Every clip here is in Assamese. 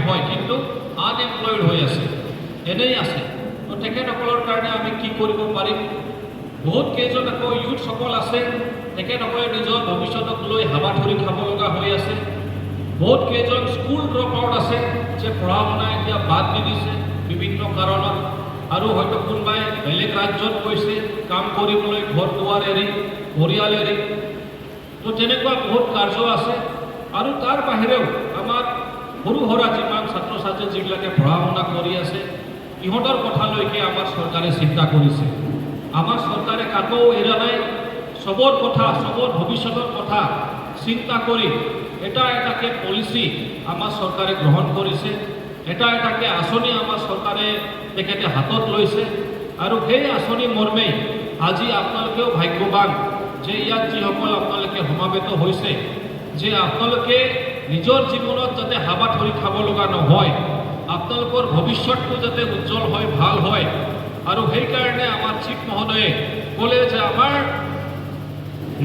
হয় কিন্তু আনএমপ্লয়েড হৈ আছে, এনেই আছে। তো তেখেতসকলৰ কাৰণে আমি কি কৰিব পাৰিম? বহুত কেইজন আকৌ ইউথসকল আছে, তেখেতসকলে নিজৰ ভৱিষ্যতক লৈ হাবাথুৰি খাব লগা হৈ আছে। বহুত কেইজন স্কুল ড্ৰপ আউট আছে, যে পঢ়া শুনা এতিয়া বাদ দি দিছে বিভিন্ন কাৰণত, আৰু হয়তো কোনোবাই বেলেগ ৰাজ্যত গৈছে কাম কৰিবলৈ, ঘৰ দুৱাৰ এৰি, পৰিয়াল এৰি। তো তেনেকুৱা বহুত কাৰ্য আছে। আৰু তাৰ বাহিৰেও আমাৰ সৰু সুৰা যিমান ছাত্ৰ ছাত্ৰী যিবিলাকে পঢ়া শুনা কৰি আছে, ইহঁতৰ কথালৈকে আমাৰ চৰকাৰে চিন্তা কৰিছে। আমাৰ চৰকাৰে কাকো এৰা নাই, চবৰ কথা, চবৰ ভৱিষ্যতৰ কথা চিন্তা কৰি এটা এটাকে পলিচি আমাৰ চৰকাৰে গ্ৰহণ কৰিছে, এটা এটাকে আঁচনি আমাৰ চৰকাৰে তেখেতে হাতত লৈছে। আৰু সেই আঁচনি মৰ্মে আজি আপোনালোকেও ভাগ্যৱান যে ইয়াত যিসকল আপোনালোকে সমাবেত হৈছে, যে আপোনালোকে নিজৰ জীৱনত যাতে হাবাথুৰি খাব লগা নহয়, আপোনালোকৰ ভৱিষ্যতটো যাতে উজ্জ্বল হয়, ভাল হয়। আৰু সেইকাৰণে আমাৰ চিফ মহোদয়ে ক'লে যে আমাৰ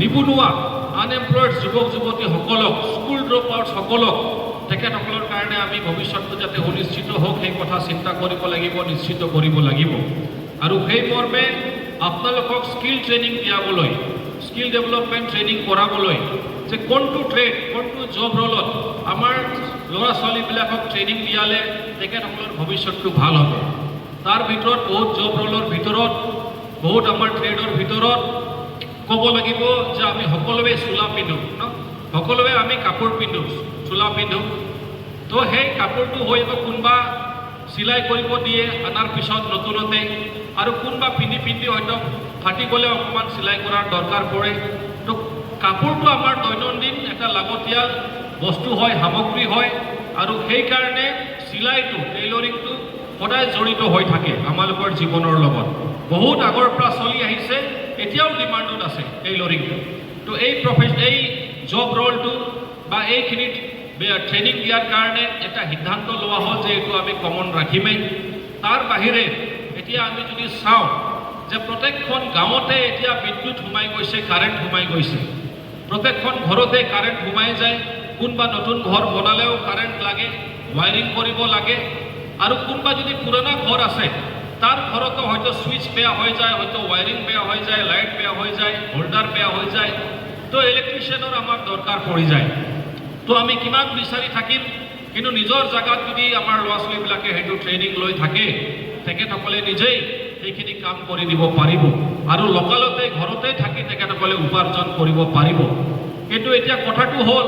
নিবনুৱা আনএমপ্লয়েড যুৱক যুৱতীসকলক, স্কুল ড্ৰপ আউটসকলক, তেখেতসকলৰ কাৰণে আমি ভৱিষ্যতটো যাতে সুনিশ্চিত হওক সেই কথা চিন্তা কৰিব লাগিব, নিশ্চিত কৰিব লাগিব। আৰু সেই মৰ্মে আপোনালোকক স্কিল ট্ৰেইনিং দিয়াবলৈ, স্কিল ডেভেলপমেণ্ট ট্ৰেইনিং কৰাবলৈ, যে কোনটো ট্ৰেড, কোনটো জব ৰলত আমাৰ ল'ৰা ছোৱালীবিলাকক ট্ৰেইনিং দিয়ালে তেখেতসকলৰ ভৱিষ্যতটো ভাল হ'ব। তাৰ ভিতৰত বহুত জব ৰলৰ ভিতৰত, বহুত আমাৰ ট্ৰেডৰ ভিতৰত ক'ব লাগিব যে আমি সকলোৱে চোলা পিন্ধোঁ ন, সকলোৱে আমি কাপোৰ পিন্ধোঁ, চোলা পিন্ধোঁ। তো সেই কাপোৰটো হয়তো কোনোবা চিলাই কৰিব দিয়ে আনাৰ পিছত নতুনতে, আৰু কোনোবা পিন্ধি পিন্ধি হয়তো ফাটি গ'লে অকণমান চিলাই কৰাৰ দৰকাৰ পৰে। তো কাপোৰটো আমাৰ দৈনন্দিন এটা লাগতিয়াল বস্তু হয়, সামগ্ৰী হয়। আৰু সেইকাৰণে চিলাইটো, টেইলৰিংটো সদায় জড়িত হৈ থাকে আমালোকৰ জীৱনৰ লগত। বহুত আগৰ পৰা চলি আহিছে, এতিয়াও ডিমাণ্ডত আছে টেইলৰিংটো। তো এই জব ৰলটো বা এইখিনিত ট্ৰেইনিং দিয়াৰ কাৰণে এটা সিদ্ধান্ত লোৱা হ'ল যে এইটো আমি কমন ৰাখিমেই। তাৰ বাহিৰে এতিয়া আমি যদি চাওঁ যে প্ৰত্যেকখন গাঁৱতে এতিয়া বিদ্যুৎ সোমাই গৈছে, কাৰেণ্ট সোমাই গৈছে। প্ৰত্যেকখন ঘৰতে কাৰেণ্ট সোমাই যায়। কোনোবা নতুন ঘৰ বনালেও কাৰেণ্ট লাগে, ৱায়াৰিং কৰিব লাগে। আৰু কোনোবা যদি পুৰণা ঘৰ আছে, তাৰ ঘৰতো হয়তো সুইচ বেয়া হৈ যায়, হয়তো ৱায়াৰিং বেয়া হৈ যায়, লাইট বেয়া হৈ যায়, হোল্ডাৰ বেয়া হৈ যায়। তো ইলেক্ট্ৰিচিয়ানৰ আমাৰ দৰকাৰ পৰি যায়। তো আমি কিমান বিচাৰি থাকিম? কিন্তু নিজৰ জেগাত যদি আমাৰ ল'ৰা ছোৱালীবিলাকে সেইটো ট্ৰেইনিং লৈ থাকে, তেখেতসকলে নিজেই সেইখিনি কাম কৰি দিব পাৰিব, আৰু লোকালতে ঘৰতে থাকি তেখেতসকলে উপাৰ্জন কৰিব পাৰিব। কিন্তু এতিয়া কথাটো হ'ল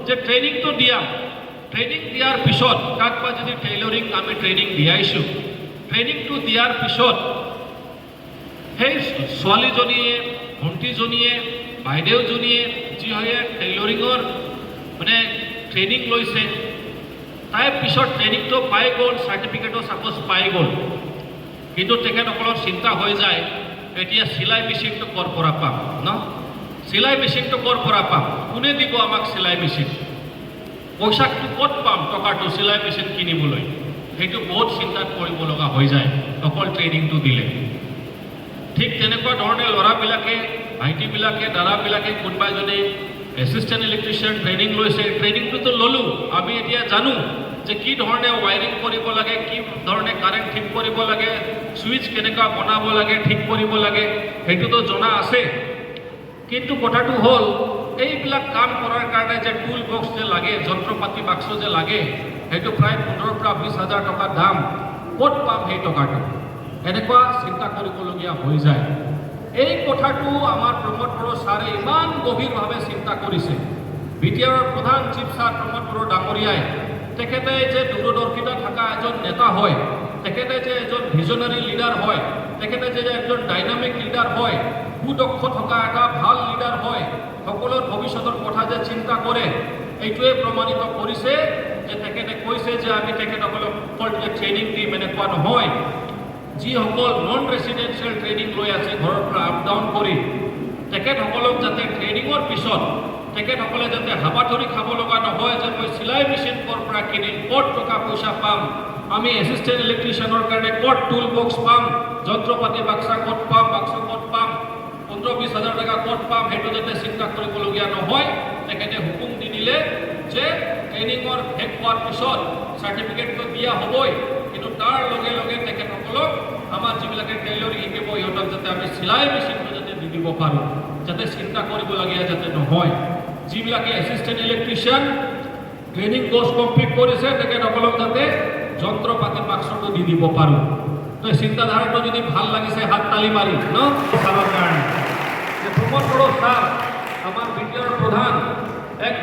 যে ট্ৰেইনিংটো দিয়া, ট্ৰেইনিং দিয়াৰ পিছত কাকবা যদি টেইলৰিং আমি ট্ৰেইনিং দিয়াইছোঁ, ট্ৰেইনিংটো দিয়াৰ পিছত সেই ছোৱালীজনীয়ে, ভণ্টিজনীয়ে, বাইদেউজনীয়ে যি হয় টেইলৰিঙৰ মানে ট্ৰেইনিং লৈছে, তাই পিছত ট্ৰেইনিংটো পাই গ'ল, চাৰ্টিফিকেটো ছাপ'জ পাই গ'ল। কিন্তু তেখেতসকলৰ চিন্তা হৈ যায়, এতিয়া চিলাই মেচিনটো ক'ৰ পৰা পাম ন? চিলাই মেচিনটো ক'ৰ পৰা পাম? কোনে দিব আমাক চিলাই মেচিন? পইচাটো ক'ত পাম টকাটো চিলাই মেচিন কিনিবলৈ? সেইটো বহুত চিন্তাত কৰিব লগা হৈ যায় অকল ট্ৰেইনিংটো দিলে। ঠিক তেনেকুৱা ধৰণে ল'ৰাবিলাকে, ভাইটিবিলাকে, দাদাবিলাকে, কোনোবাই যদি এছিষ্টেণ্ট ইলেক্ট্ৰিচিয়ান ট্ৰেইনিং লৈছে, ট্ৰেইনিংটোতো ল'লোঁ, আমি এতিয়া জানো যে কি ধৰণে ৱায়াৰিং কৰিব লাগে, কি ধৰণে কাৰেণ্ট ঠিক কৰিব লাগে, ছুইচ কেনেকুৱা বনাব লাগে, ঠিক কৰিব লাগে, সেইটোতো জনা আছে। কিন্তু কথাটো হ'ল এইবিলাক কাম কৰাৰ কাৰণে যে টুল বক্স যে লাগে, যন্ত্ৰপাতি বাক্স যে লাগে, সেইটো প্ৰায় 15,000 পৰা 20,000 টকা দাম। ক'ত পাম সেই টকাটো? এনেকুৱা চিন্তা কৰিবলগীয়া হৈ যায়। এই কথাটো আমাৰ প্ৰমোদ বড়ো ছাৰে ইমান গভীৰভাৱে চিন্তা কৰিছে। বিটিআৰৰ প্ৰধান চিফ ছাৰ প্ৰমোদ বড়ো ডাঙৰীয়াই, তেখেতে যে দূৰদৰ্শিতা থকা এজন নেতা হয়, তেখেতে যে এজন ভিজনাৰী লিডাৰ হয়, তেখেতে যে এজন ডাইনামিক লিডাৰ হয়, সুদক্ষ থকা এটা ভাল লিডাৰ হয়, সকলোৰ ভৱিষ্যতৰ কথা যে চিন্তা কৰে, এইটোৱে প্ৰমাণিত কৰিছে যে তেখেতে কৈছে যে আমি তেখেতসকলক অকল যে ট্ৰেইনিং দিম এনেকুৱা নহয়, যিসকল নন ৰেচিডেঞ্চিয়েল ট্ৰেইনিং লৈ আছে ঘৰৰ পৰা আপ ডাউন কৰি, তেখেতসকলক যাতে ট্ৰেইনিঙৰ পিছত তেখেতসকলে যাতে হাবাথুৰি খাব লগা নহয় যে মই চিলাই মেচিন ক'ৰ পৰা কিনিম, ক'ত টকা পইচা পাম, আমি এছিষ্টেণ্ট ইলেক্ট্ৰিচিয়ানৰ কাৰণে ক'ত টুল বক্স পাম, যন্ত্ৰপাতি বাক্সা ক'ত পাম, বাক্স ক'ত পাম, 15-20,000 টকা ক'ত পাম, সেইটো যাতে চিন্তা কৰিবলগীয়া নহয়। তেখেতে হুকুম দি দিলে যে ট্ৰেইনিঙৰ শেষ হোৱাৰ পিছত চাৰ্টিফিকেটটো দিয়া হ'বই, কিন্তু তাৰ লগে লগে তেখেতসকলক আমাৰ যিবিলাকে টেইলৰিং শিকিব ইহঁতক যাতে আমি চিলাই মেচিনটো যাতে দি দিব পাৰোঁ, যাতে চিন্তা কৰিবলগীয়া যাতে নহয়। যিবিলাকে assistant electrician training course complete কৰিছে তেখেতসকলক যাতে যন্ত্ৰ পাতি বাক্সটো দি দিব পাৰোঁ। তো এই চিন্তাধাৰাটো যদি ভাল লাগিছে হাত তালি মাৰি ন চাবৰ কাৰণে যে প্ৰমোদ বড়ো ছাৰ আমাৰ বিটিআৰ প্ৰধান এক